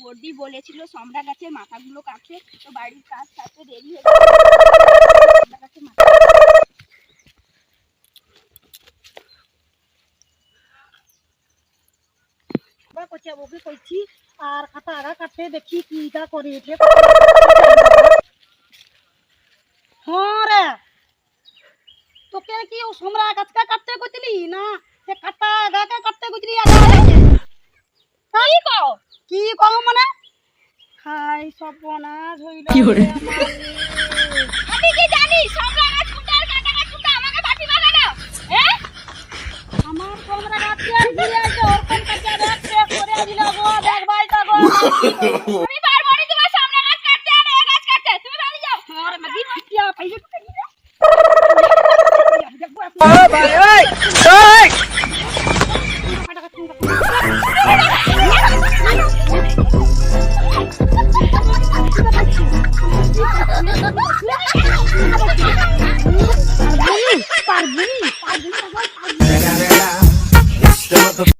বড়দি বলেছিল সমরা গাছের মাথাগুলো কাটতে, তো বাড়ির কাজ কাটতে দেরি হয়ে গেছে। ওকে কইছি আর কাটা আগা কাটতে দেখি কিটা করে উঠে। হ্যাঁ রে, তোকে কি ও সমরা গাছটা কাটতে কইছিলি না সে কাটা আগাকে কাটতে কইছিলি? কি কও মানে? হাই সর্বনাশ হইল। আমি কি জানি সমরা গাছ কোনটা আর কাটা গাছ কোনটা? আমাকে বাটি বানানো হ্যাঁ? আমার সমরা গাছকে ঘুরে আসে ওর কোন কাটা গাছ চেক করে দিল গো। দেখ ভাই তা গো আমি পারবো না তোমার সমরা গাছ কাটতে আর এই গাছ কাটতে, তুমি বাড়ি যাও। আর মাগি কিয়া পাইছে তো কি রে? ভাই এই এই পারবি